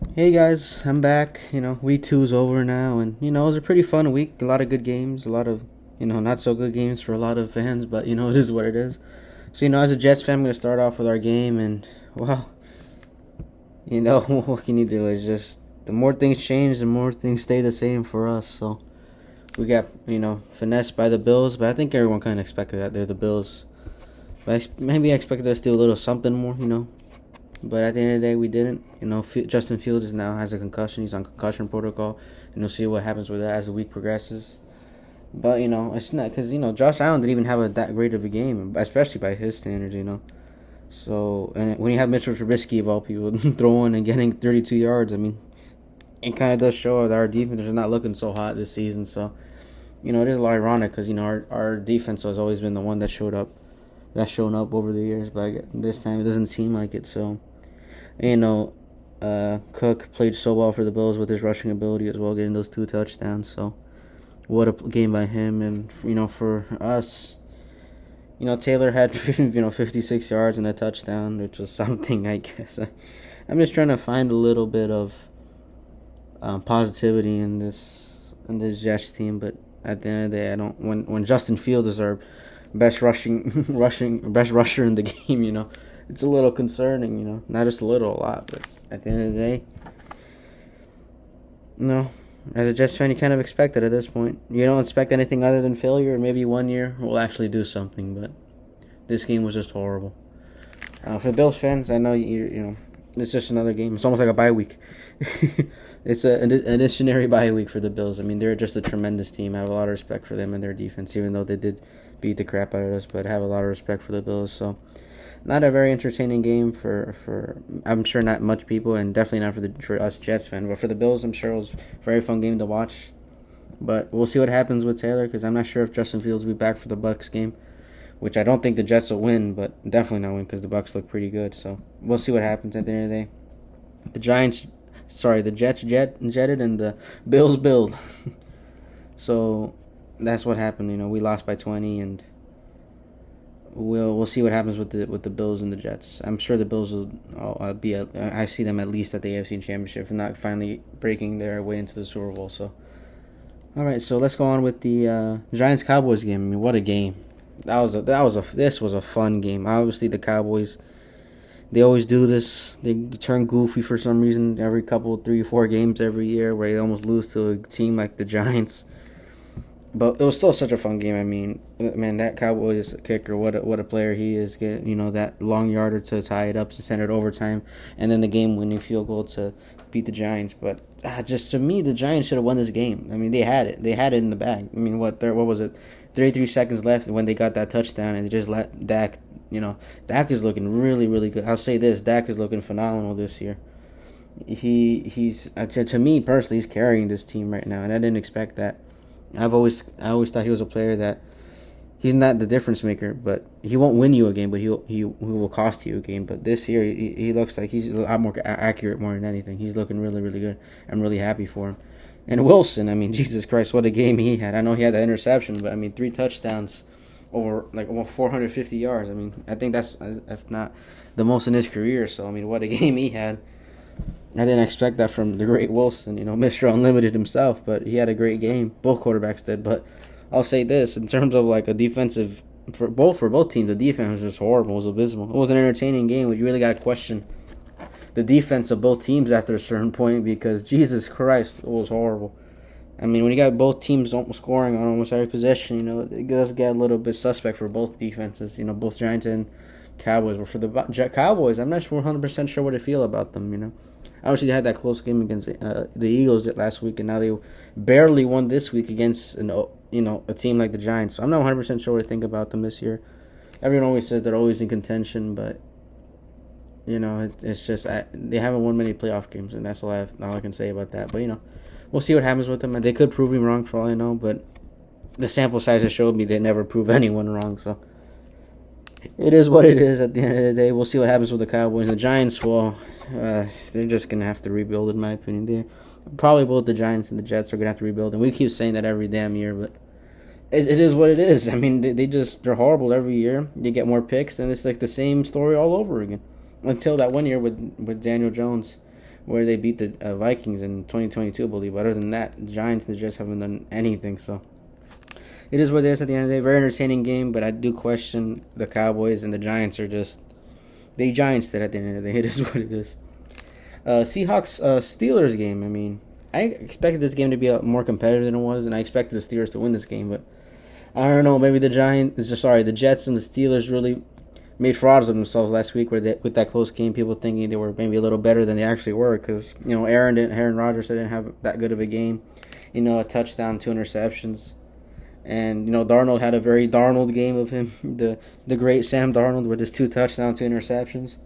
Hey guys, I'm back. Week two's over now, and it was a pretty fun week. A lot of good games, a lot of not so good games for a lot of fans, but it is what it is. So as a Jets fan, I'm gonna start off with our game, and well, what can you do? It's just the more things change, the more things stay the same for us. So we got finessed by the Bills, but I think everyone kind of expected that they're the Bills. But maybe I expected us to do a little something more. But at the end of the day, we didn't. Justin Fields is now has a concussion. He's on concussion protocol, and we'll see what happens with that as the week progresses. But it's not because Josh Allen didn't even have that great of a game, especially by his standards. So and when you have Mitchell Trubisky of all people throwing and getting 32 yards, I mean, it kind of does show that our defense is not looking so hot this season. So it is a little ironic because our defense has always been the one that's shown up over the years, but this time it doesn't seem like it. So. Cook played so well for the Bills with his rushing ability as well, getting those 2 touchdowns. So, what a game by him. And, for us, Taylor had, 56 yards and a touchdown, which was something, I guess. I'm just trying to find a little bit of positivity in this Jets team, but at the end of the day, I don't. When Justin Fields is our best best rusher in the game, it's a little concerning, not just a little, a lot, but at the end of the day, no. As a Jets fan, you kind of expect it at this point. You don't expect anything other than failure, or maybe one year we'll actually do something, but this game was just horrible. For the Bills fans, I know it's just another game. It's almost like a bye week. It's an additionary bye week for the Bills. I mean, they're just a tremendous team. I have a lot of respect for them and their defense, even though they did beat the crap out of us, but I have a lot of respect for the Bills, so not a very entertaining game for I'm sure not much people, and definitely not for us Jets fans. But for the Bills, I'm sure it was a very fun game to watch. But we'll see what happens with Taylor, because I'm not sure if Justin Fields will be back for the Bucks game, which I don't think the Jets will win, but definitely not win because the Bucks look pretty good. So we'll see what happens at the end of the day. The Jets jetted and the Bills build. So that's what happened. We lost by 20, and we'll see what happens with the Bills and the Jets. I'm sure the Bills will I see them at least at the AFC Championship, and not finally breaking their way into the Super Bowl. So, all right, so let's go on with the Giants Cowboys game. I mean, what a game! This was a fun game. Obviously, the Cowboys, they always do this. They turn goofy for some reason every couple, 3-4 games every year, where they almost lose to a team like the Giants. But it was still such a fun game. I mean, man, that Cowboys kicker, what a player he is. Getting, that long yarder to tie it up, to send it overtime, and then the game-winning field goal to beat the Giants. But just to me, the Giants should have won this game. I mean, they had it. They had it in the bag. I mean, what was it? 33 seconds left when they got that touchdown, and they just let Dak. Dak is looking really, really good. I'll say this: Dak is looking phenomenal this year. He's to me personally, he's carrying this team right now, and I didn't expect that. I always thought he was a player that he's not the difference maker, but he won't win you a game, but he will cost you a game. But this year he looks like he's a lot more accurate more than anything. He's looking really, really good. I'm really happy for him. And Wilson, I mean, Jesus Christ, what a game he had. I know he had that interception, but I mean, 3 touchdowns over almost 450 yards. I mean, I think that's, if not the most in his career. So I mean, what a game he had. I didn't expect that from the great Wilson, Mr. Unlimited himself, but he had a great game. Both quarterbacks did, but I'll say this, in terms of like a defensive, for both teams, the defense was just horrible. It was abysmal. It was an entertaining game, but you really got to question the defense of both teams after a certain point, because Jesus Christ, it was horrible. I mean, when you got both teams almost scoring on almost every possession, it does get a little bit suspect for both defenses, both Giants and Cowboys. But for the Cowboys, I'm not 100% sure what to feel about them, Obviously, they had that close game against the Eagles last week, and now they barely won this week against a team like the Giants. So I'm not 100% sure what to think about them this year. Everyone always says they're always in contention, but it's just they haven't won many playoff games, and that's all I can say about that. But we'll see what happens with them, and they could prove me wrong for all I know. But the sample size has showed me they never prove anyone wrong, so. It is what it is at the end of the day. We'll see what happens with the Cowboys. The Giants, well, they're just going to have to rebuild, in my opinion. Probably both the Giants and the Jets are going to have to rebuild. And we keep saying that every damn year, but it is what it is. I mean, they're horrible every year. They get more picks, and it's like the same story all over again. Until that one year with Daniel Jones, where they beat the Vikings in 2022, I believe. But other than that, the Giants and the Jets haven't done anything. So it is what it is at the end of the day. Very entertaining game, but I do question the Cowboys and the Giants are just they Giants it at the end of the day. It is what it is. Seahawks Steelers game. I mean, I expected this game to be more competitive than it was, and I expected the Steelers to win this game. But I don't know. Maybe the the Jets and the Steelers really made frauds of themselves last week with that close game. People thinking they were maybe a little better than they actually were because Aaron Rodgers didn't have that good of a game. A touchdown, 2 interceptions. And Darnold had a very Darnold game of him, the great Sam Darnold with his 2 touchdowns, 2 interceptions.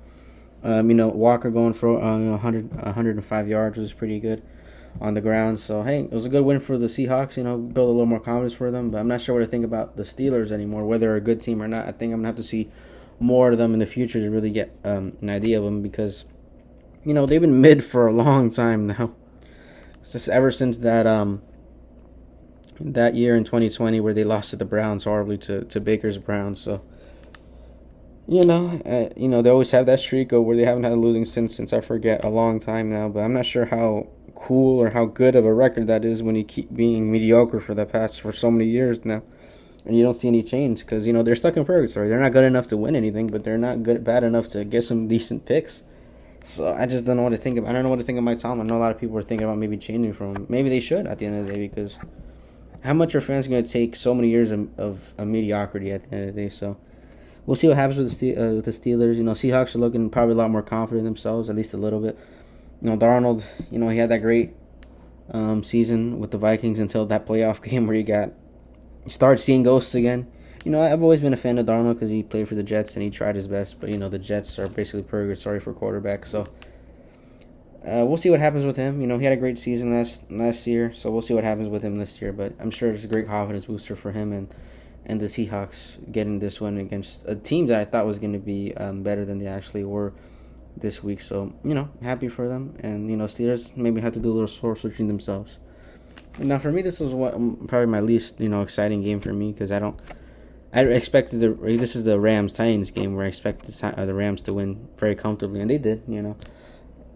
Walker going for 105 yards was pretty good on the ground. So hey, it was a good win for the Seahawks. Build a little more confidence for them. But I'm not sure what to think about the Steelers anymore, whether they're a good team or not. I think I'm gonna have to see more of them in the future to really get an idea of them because they've been mid for a long time now. It's just ever since that year in 2020 where they lost to the Browns horribly to Baker's Browns. So they always have that streak where they haven't had a losing since I forget a long time now. But I'm not sure how cool or how good of a record that is when you keep being mediocre for so many years now, and you don't see any change because they're stuck in purgatory. They're not good enough to win anything, but they're not bad enough to get some decent picks. So I just don't know what to think of. I don't know what to think of Mike Tomlin. I know a lot of people are thinking about maybe changing from him. Maybe they should at the end of the day because how much are fans going to take so many years of mediocrity at the end of the day? So we'll see what happens with the Steelers. Seahawks are looking probably a lot more confident in themselves, at least a little bit. Darnold, he had that great season with the Vikings until that playoff game where you started seeing ghosts again. I've always been a fan of Darnold because he played for the Jets and he tried his best, but the Jets are basically purgatory for quarterbacks. So we'll see what happens with him. He had a great season last year, so we'll see what happens with him this year. But I'm sure it's a great confidence booster for him and the Seahawks getting this win against a team that I thought was going to be better than they actually were this week. So, happy for them. And, Steelers maybe have to do a little soul searching themselves. Now, for me, this was probably my least, exciting game for me because I expected this is the Rams-Titans game where I expected the Rams to win very comfortably, and they did,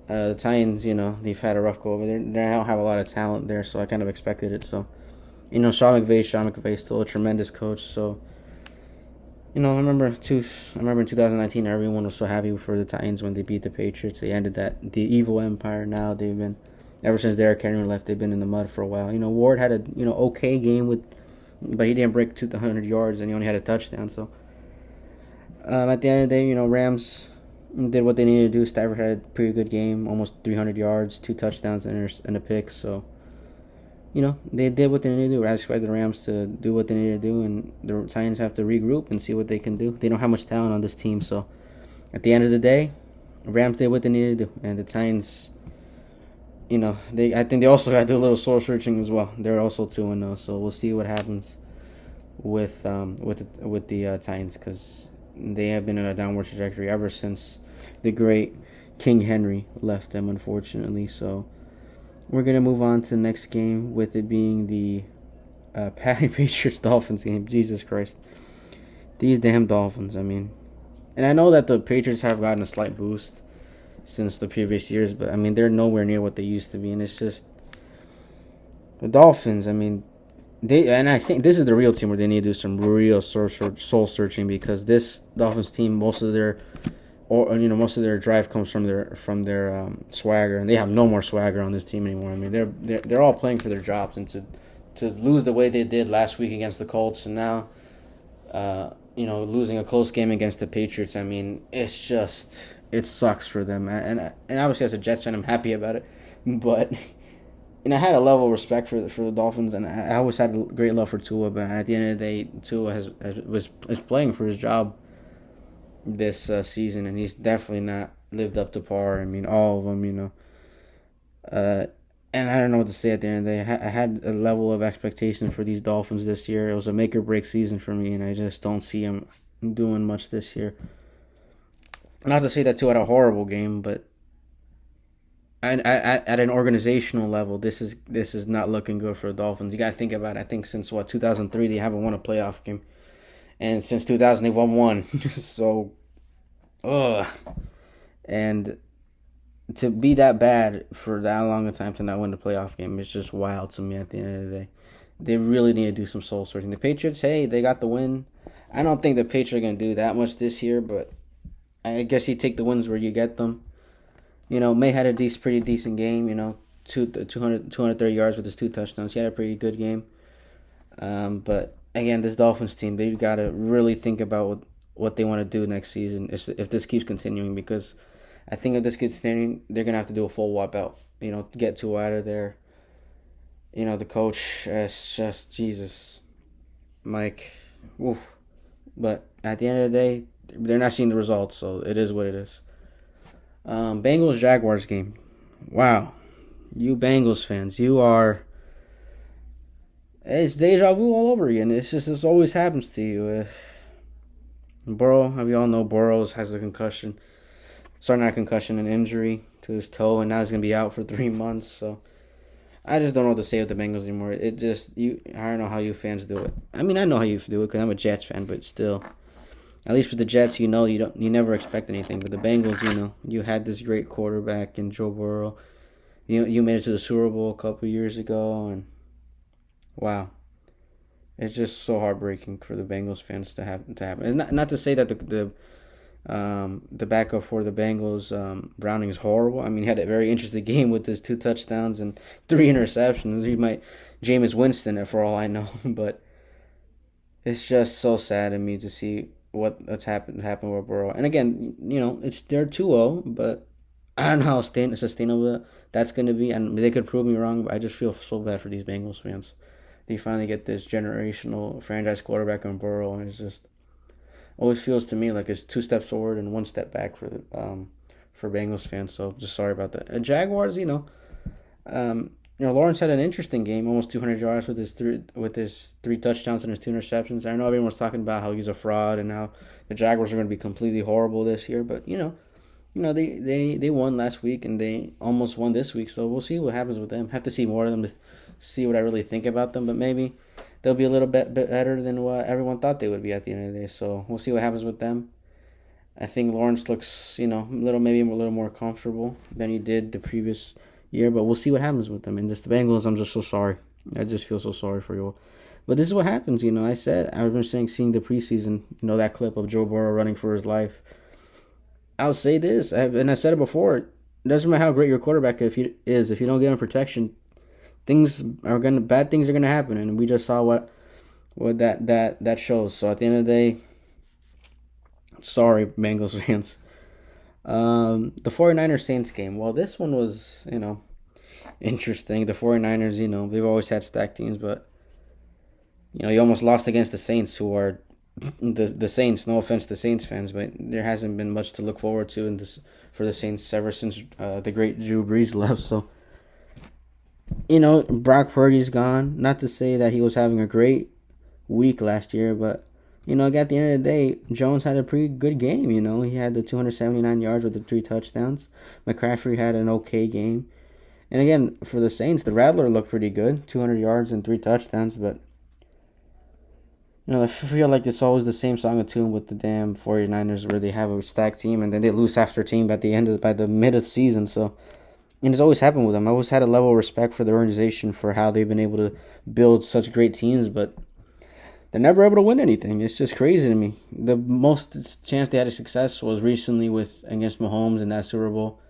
The Titans, they've had a rough go over there. They don't have a lot of talent there, so I kind of expected it. So, Sean McVay is still a tremendous coach. So, I remember in 2019, everyone was so happy for the Titans when they beat the Patriots. They ended the evil empire. Now they've been, ever since Derrick Henry left, they've been in the mud for a while. Ward had a okay game but he didn't break 200 yards and he only had a touchdown. So, at the end of the day, Rams did what they needed to do. Stafford had a pretty good game, almost 300 yards, 2 touchdowns and a pick. So, they did what they needed to do. I expect the Rams to do what they need to do, and the Titans have to regroup and see what they can do. They don't have much talent on this team, so at the end of the day, the Rams did what they needed to do, and the Titans, I think they also got to do a little soul searching as well. They're also 2-0, so we'll see what happens with the Titans because they have been in a downward trajectory ever since the great King Henry left them, unfortunately. So we're going to move on to the next game, with it being the Patriots-Dolphins game. Jesus Christ. These damn Dolphins, I mean. And I know that the Patriots have gotten a slight boost since the previous years, but, I mean, they're nowhere near what they used to be. And it's just the Dolphins, I mean, I think this is the real team where they need to do some real soul searching because this Dolphins team, most of their drive comes from their swagger, and they have no more swagger on this team anymore. I mean, they're all playing for their jobs, and to lose the way they did last week against the Colts, and now, losing a close game against the Patriots. I mean, it sucks for them, and obviously as a Jets fan, I'm happy about it, but. And I had a level of respect for the Dolphins, and I always had a great love for Tua. But at the end of the day, Tua is playing for his job this season, and he's definitely not lived up to par. I mean, all of them, and I don't know what to say at the end of the day. I had a level of expectation for these Dolphins this year. It was a make or break season for me, and I just don't see them doing much this year. Not to say that Tua had a horrible game, but. At an organizational level, this is not looking good for the Dolphins. You got to think about it. I think since 2003 they haven't won a playoff game, and since 2000 they've won one. So, and to be that bad for that long a time to not win the playoff game is just wild to me at the end of the day. They really need to do some soul searching. The Patriots, hey, they got the win. I don't think the Patriots are going to do that much this year, but I guess you take the wins where you get them. May had a pretty decent game, 230 yards with his 2 touchdowns. He had a pretty good game. But again, this Dolphins team, they've got to really think about what they want to do next season if this keeps continuing, because I think if this keeps continuing, they're going to have to do a full wipeout, get Tua out of there. The coach, it's just, Jesus, Mike, woof. But at the end of the day, they're not seeing the results, so it is what it is. Bengals Jaguars game. Wow. You Bengals fans, you are. It's deja vu all over again. This always happens to you. Burrow, we all know Burrow has a concussion. Sorry, not a concussion, an injury to his toe, and now he's going to be out for 3 months, so. I just don't know what to say with the Bengals anymore. I don't know how you fans do it. I mean, I know how you do it because I'm a Jets fan, but still. At least with the Jets, you never expect anything. But the Bengals, you had this great quarterback in Joe Burrow. You made it to the Super Bowl a couple years ago, and wow, it's just so heartbreaking for the Bengals fans to happen. And not to say that the backup for the Bengals, Browning, is horrible. I mean, he had a very interesting game with his 2 touchdowns and 3 interceptions. He might Jameis Winston, for all I know, but it's just so sad to me to see what's happened with Burrow. And again, they're 2-0, but I don't know how sustainable that's going to be. And they could prove me wrong, but I just feel so bad for these Bengals fans. They finally get this generational franchise quarterback in Burrow, and it's just always feels to me like it's 2 steps forward and 1 step back for Bengals fans. So just sorry about that. Jaguars, Lawrence had an interesting game, almost 200 yards with his 3 touchdowns and his 2 interceptions. I know everyone was talking about how he's a fraud and how the Jaguars are going to be completely horrible this year, but they won last week and they almost won this week. So we'll see what happens with them. Have to see more of them to see what I really think about them, but maybe they'll be a little bit better than what everyone thought they would be at the end of the day. So we'll see what happens with them. I think Lawrence looks, maybe a little more comfortable than he did the previous year, but we'll see what happens with them. And just the Bengals, I'm just so sorry. I just feel so sorry for you. But this is what happens, I remember seeing the preseason, that clip of Joe Burrow running for his life. I'll say this, and I said it before, it doesn't matter how great your quarterback if you don't give him protection, bad things are gonna happen, and we just saw what that shows. So at the end of the day, sorry, Bengals fans. The 49ers Saints game. Well, this one was, interesting. The 49ers, they've always had stacked teams, but you almost lost against the Saints, who are the Saints. No offense to Saints fans, but there hasn't been much to look forward to for the Saints ever since the great Drew Brees left. So Brock Purdy's gone. Not to say that he was having a great week last year, but at the end of the day, Jones had a pretty good game. He had the 279 yards with the 3 touchdowns. McCaffrey had an okay game. And again, for the Saints, the Rattler looked pretty good, 200 yards and 3 touchdowns. But I feel like it's always the same song and tune with the damn 49ers, where they have a stacked team and then they lose half their team by the mid of the season. So. And it's always happened with them. I always had a level of respect for the organization for how they've been able to build such great teams, but they're never able to win anything. It's just crazy to me. The most chance they had of success was recently against Mahomes in that Super Bowl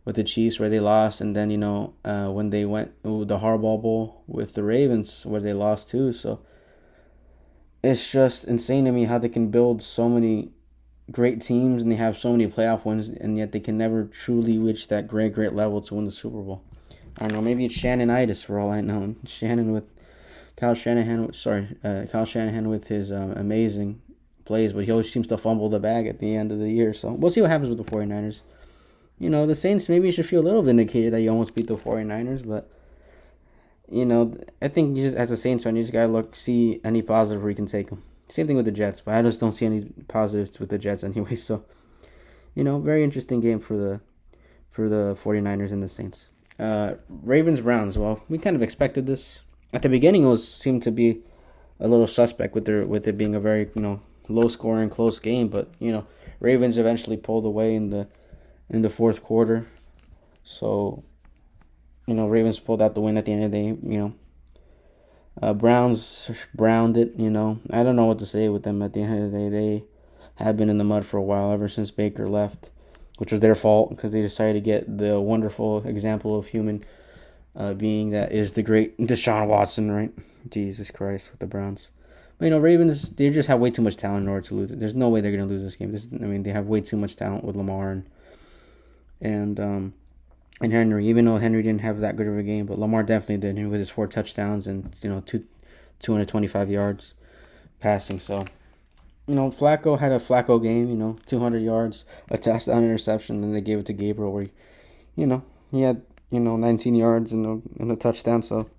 with the Chiefs, where they lost, and then when they went the Harbaugh Bowl with the Ravens, where they lost too. So it's just insane to me how they can build so many great teams and they have so many playoff wins, and yet they can never truly reach that great level to win the Super Bowl. I don't know, maybe it's Shannonitis for all I know. Kyle Shanahan with his amazing plays, but he always seems to fumble the bag at the end of the year. So we'll see what happens with the 49ers. The Saints, maybe you should feel a little vindicated that you almost beat the 49ers, but I think as a Saints fan, you just gotta see any positive where you can take them. Same thing with the Jets, but I just don't see any positives with the Jets anyway. So, very interesting game for the 49ers and the Saints. Ravens-Browns. Well, we kind of expected this. At the beginning, it seemed to be a little suspect with it being a very low-scoring, close game. But Ravens eventually pulled away in the fourth quarter. So, Ravens pulled out the win at the end of the day. Browns browned it. I don't know what to say with them at the end of the day. They have been in the mud for a while ever since Baker left, which was their fault because they decided to get the wonderful example of human being that is the great Deshaun Watson, right? Jesus Christ, with the Browns. But, Ravens, they just have way too much talent in order to lose it. There's no way they're going to lose this game. They have way too much talent with Lamar and Henry. Even though Henry didn't have that good of a game, but Lamar definitely did with his 4 touchdowns and 225 yards passing. So, Flacco had a Flacco game. 200 yards, a touchdown, interception. Then they gave it to Gabriel, where he had 19 yards and a touchdown. So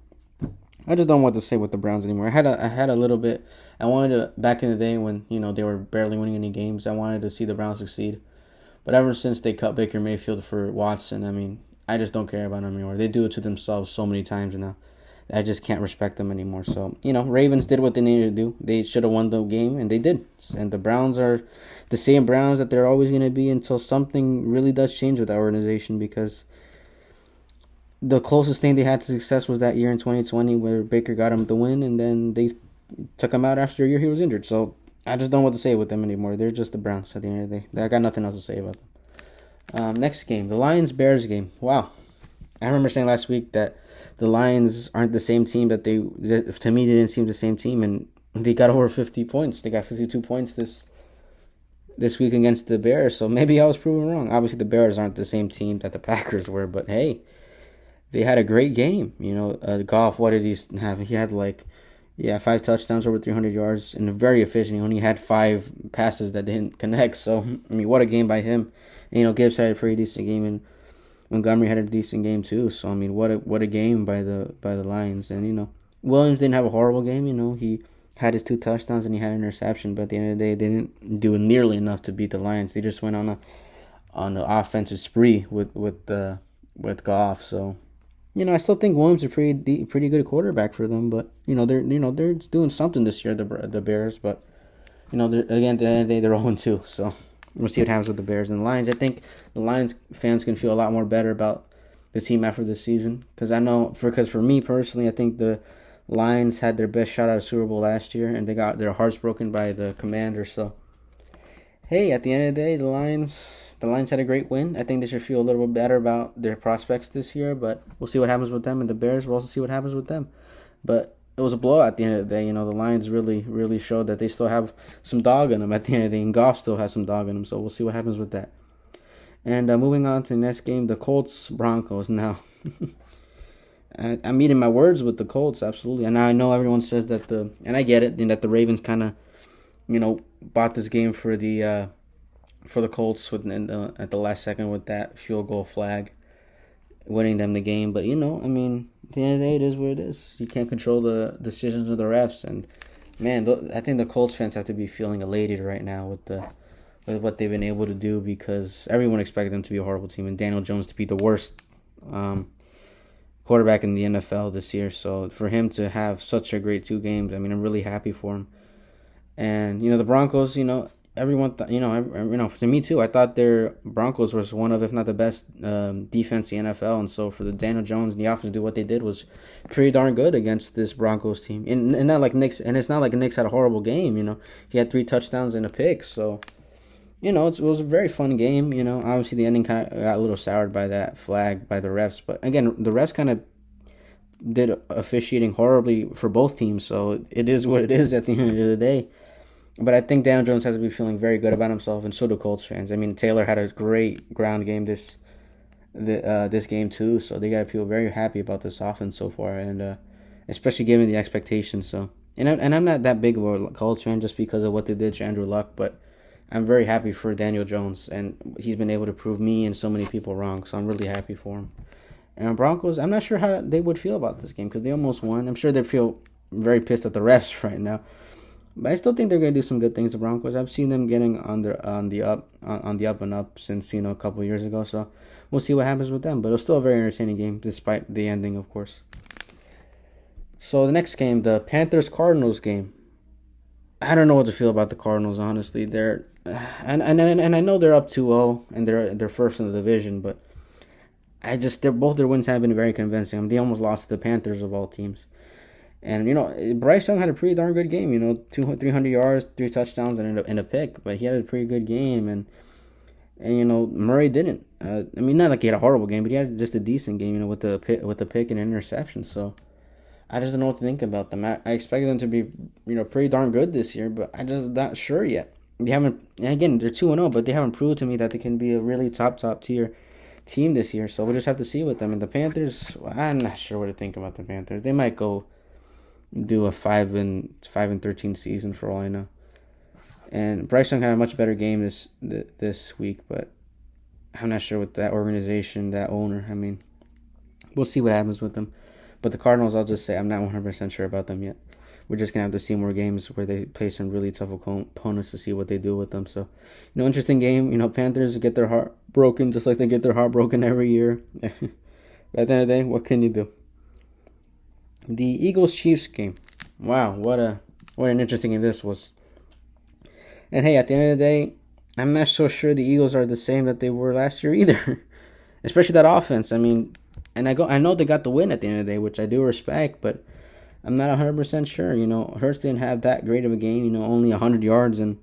I just don't know what to say with the Browns anymore. I had a little bit. I wanted to back in the day when they were barely winning any games. I wanted to see the Browns succeed, but ever since they cut Baker Mayfield for Watson, I just don't care about them anymore. They do it to themselves so many times now. I just can't respect them anymore. So Ravens did what they needed to do. They should have won the game, and they did. And the Browns are the same Browns that they're always going to be until something really does change with that organization, because the closest thing they had to success was that year in 2020 where Baker got him the win, and then they took him out after a year he was injured. So I just don't know what to say with them anymore. They're just the Browns at the end of the day. I got nothing else to say about them. Next game, the Lions-Bears game. Wow. I remember saying last week that the Lions aren't the same team to me, they didn't seem the same team, and they got over 50 points. They got 52 points this week against the Bears, so maybe I was proven wrong. Obviously, the Bears aren't the same team that the Packers were, but hey, they had a great game. Goff, what did he have? He had 5 touchdowns, over 300 yards, and very efficient. He only had 5 passes that didn't connect. So, what a game by him. And, Gibbs had a pretty decent game, and Montgomery had a decent game too. So, what a game by the Lions. And, Williams didn't have a horrible game. He had his 2 touchdowns and he had an interception. But at the end of the day, they didn't do nearly enough to beat the Lions. They just went on an offensive spree with Goff. So, I still think Williams is a pretty good quarterback for them, but they're doing something this year, the Bears. But again, at the end of the day, they're 0-2. So we'll see what happens with the Bears and the Lions. I think the Lions fans can feel a lot more better about the team after this season, because for me personally, I think the Lions had their best shot at a Super Bowl last year, and they got their hearts broken by the Commanders. So hey, at the end of the day, the Lions had a great win. I think they should feel a little bit better about their prospects this year, but we'll see what happens with them. And the Bears, we'll also see what happens with them. But it was a blowout at the end of the day. The Lions really, really showed that they still have some dog in them at the end of the day, and Goff still has some dog in them. So we'll see what happens with that. And moving on to the next game, the Colts-Broncos. Now, I'm eating my words with the Colts, absolutely. And I know everyone says that and I get it, that the Ravens kind of, bought this game for the Colts at the last second with that field goal flag, winning them the game. But at the end of the day, it is what it is. You can't control the decisions of the refs, and man, I think the Colts fans have to be feeling elated right now with what they've been able to do, because everyone expected them to be a horrible team and Daniel Jones to be the worst quarterback in the NFL this year. So for him to have such a great 2 games, I'm really happy for him. And the Broncos, everyone to me too, I thought their Broncos was one of, if not the best defense in the NFL, and so for the Daniel Jones and the offense to do what they did was pretty darn good against this Broncos team. And not like Knicks, and it's not like Knicks had a horrible game. He had 3 touchdowns and a pick, so it was a very fun game. Obviously the ending kind of got a little soured by that flag by the refs, but again, the refs kind of did officiating horribly for both teams, so it is what it is at the end of the day. But I think Daniel Jones has to be feeling very good about himself, and so do Colts fans. Taylor had a great ground game this game too, so they got to feel very happy about this offense so far, and especially given the expectations. So, and I'm not that big of a Colts fan just because of what they did to Andrew Luck, but I'm very happy for Daniel Jones, and he's been able to prove me and so many people wrong. So I'm really happy for him. And Broncos, I'm not sure how they would feel about this game because they almost won. I'm sure they feel very pissed at the refs right now. But I still think they're going to do some good things, the Broncos. I've seen them getting on the up and up since a couple of years ago. So we'll see what happens with them. But it was still a very entertaining game, despite the ending, of course. So the next game, the Panthers-Cardinals game. I don't know what to feel about the Cardinals, honestly. And I know they're up 2-0 and they're first in the division, but they're both their wins have been very convincing. They almost lost to the Panthers of all teams. And Bryce Young had a pretty darn good game. 300 yards, 3 touchdowns, and a pick. But he had a pretty good game, and Murray didn't. Not like he had a horrible game, but he had just a decent game. With the pick and interception. So I just don't know what to think about them. I expect them to be pretty darn good this year, but I just not sure yet. They haven't. Again, they're 2-0, but they haven't proved to me that they can be a really top tier team this year. So we'll just have to see with them. And the Panthers, well, I'm not sure what to think about the Panthers. They might go do a 5-13 season for all I know. And Bryce Young had a much better game this week, but I'm not sure with that organization, that owner. We'll see what happens with them. But the Cardinals, I'll just say I'm not 100% sure about them yet. We're just going to have to see more games where they play some really tough opponents to see what they do with them. So, interesting game. Panthers get their heart broken just like they get their heart broken every year. At the end of the day, what can you do? The Eagles-Chiefs game. Wow, what an interesting game this was. And hey, at the end of the day, I'm not so sure the Eagles are the same that they were last year either. Especially that offense. And I know they got the win at the end of the day, which I do respect, but I'm not 100% sure. Hurts didn't have that great of a game. Only 100 yards and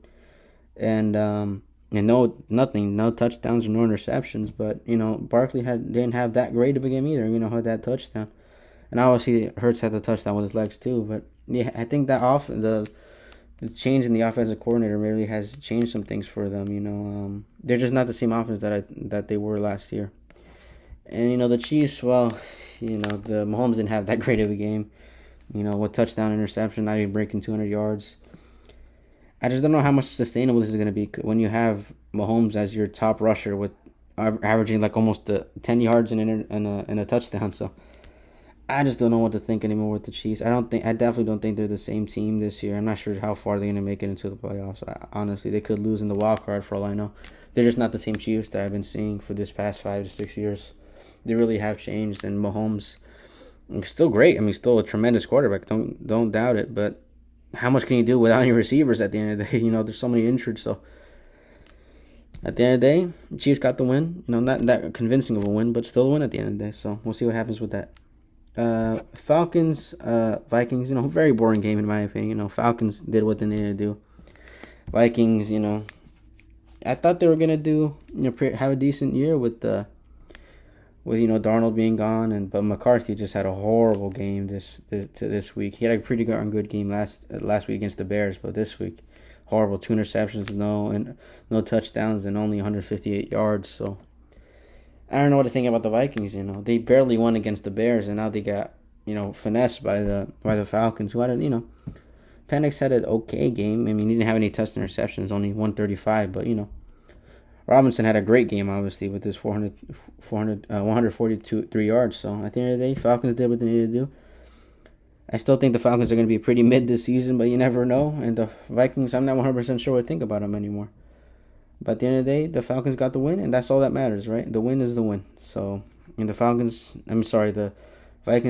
no touchdowns or no interceptions. But Barkley didn't have that great of a game either. Had that touchdown, and obviously Hurts had the touchdown with his legs too. But yeah, I think that the change in the offensive coordinator really has changed some things for them. They're just not the same offense that they were last year. And the Chiefs, well, the Mahomes didn't have that great of a game. With touchdown, interception, not even breaking 200 yards. I just don't know how much sustainable this is going to be when you have Mahomes as your top rusher with averaging like almost 10 yards and a touchdown. So I just don't know what to think anymore with the Chiefs. I definitely don't think they're the same team this year. I'm not sure how far they're going to make it into the playoffs. Honestly, they could lose in the wild card for all I know. They're just not the same Chiefs that I've been seeing for this past 5 to 6 years. They really have changed, and Mahomes is still great. Still a tremendous quarterback. Don't doubt it. But how much can you do without any receivers at the end of the day? There's so many injured. So at the end of the day, the Chiefs got the win. Not that convincing of a win, but still a win at the end of the day. So we'll see what happens with that. Falcons, Vikings. Very boring game in my opinion. Falcons did what they needed to do. Vikings, I thought they were gonna have a decent year with Darnold being gone, but McCarthy just had a horrible game this week. He had a pretty good game last week against the Bears, but this week, horrible. 2 interceptions, no touchdowns, and only 158 yards. So I don't know what to think about the Vikings. They barely won against the Bears, and now they got finessed by the Falcons, who had Penix had an okay game. He didn't have any touch interceptions, only 135, but Robinson had a great game, obviously, with his 142 yards. So at the end of the day, Falcons did what they needed to do. I still think the Falcons are going to be pretty mid this season, but you never know. And the Vikings, I'm not 100% sure what to think about them anymore. But at the end of the day, the Falcons got the win, and that's all that matters, right? The win is the win. So, the Vikings are going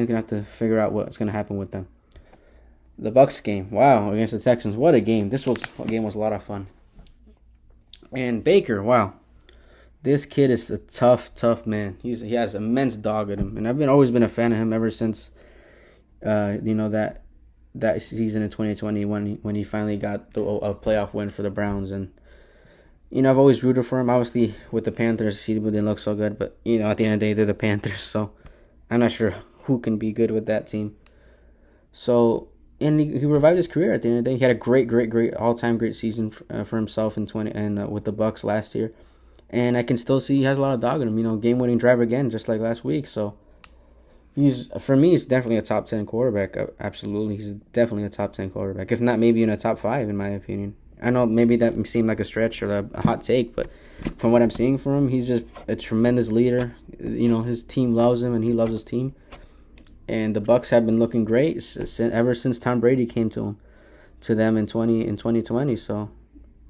to have to figure out what's going to happen with them. The Bucs game, wow, against the Texans. What a game. This game was a lot of fun. And Baker, wow. This kid is a tough man. He has immense dog in him. And I've always been a fan of him ever since, that season in 2020 when he finally got a playoff win for the Browns. And, I've always rooted for him. Obviously, with the Panthers, he didn't look so good. But, at the end of the day, they're the Panthers. So, I'm not sure who can be good with that team. So, and he revived his career at the end of the day. He had a great, all-time great season for himself with the Bucs last year. And I can still see he has a lot of dog in him. Game-winning drive again, just like last week. So, he's definitely a top 10 quarterback. Absolutely. He's definitely a top 10 quarterback. If not, maybe in a top 5, in my opinion. I know maybe that seemed like a stretch or a hot take, but from what I'm seeing from him, he's just a tremendous leader. His team loves him, and he loves his team. And the Bucs have been looking great ever since Tom Brady came to them in 2020. So,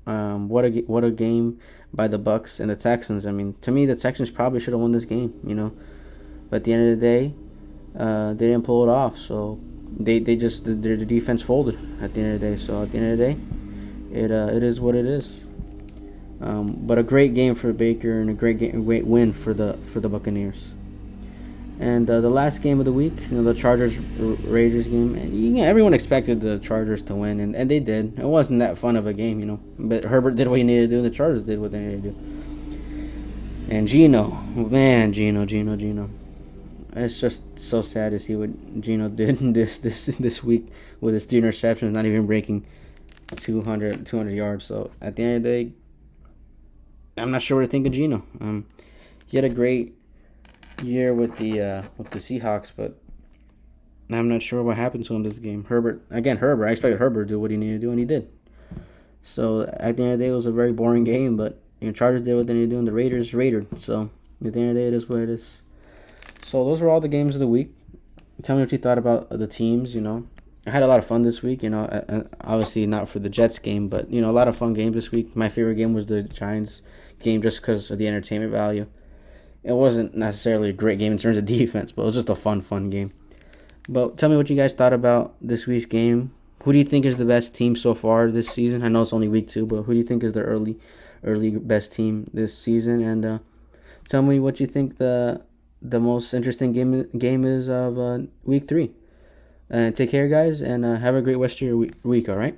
what a game by the Bucs and the Texans. To me, the Texans probably should have won this game. But at the end of the day, they didn't pull it off. So their defense folded at the end of the day. So at the end of the day, it is what it is. But a great game for Baker and a great win for the Buccaneers. And the last game of the week, the Chargers Raiders game, and everyone expected the Chargers to win, and they did. It wasn't that fun of a game. But Herbert did what he needed to do, and the Chargers did what they needed to do. And Geno, man, Geno. It's just so sad to see what Geno did this week with his 3 interceptions, not even breaking 200 yards. So at the end of the day, I'm not sure what to think of Geno. He had a great year with the Seahawks, but I'm not sure what happened to him this game. Herbert. I expected Herbert to do what he needed to do, and he did. So at the end of the day, it was a very boring game, but Chargers did what they needed to do, and the Raiders raided. So at the end of the day, it is what it is. So those were all the games of the week. Tell me what you thought about the teams. I had a lot of fun this week. Obviously not for the Jets game, but a lot of fun games this week. My favorite game was the Giants game, just because of the entertainment value. It wasn't necessarily a great game in terms of defense, but it was just a fun game. But tell me what you guys thought about this week's game. Who do you think is the best team so far this season? I know it's only week 2, but who do you think is the early best team this season? And tell me what you think the most interesting game is of week 3. Take care, guys, and have a great rest of your week. All right.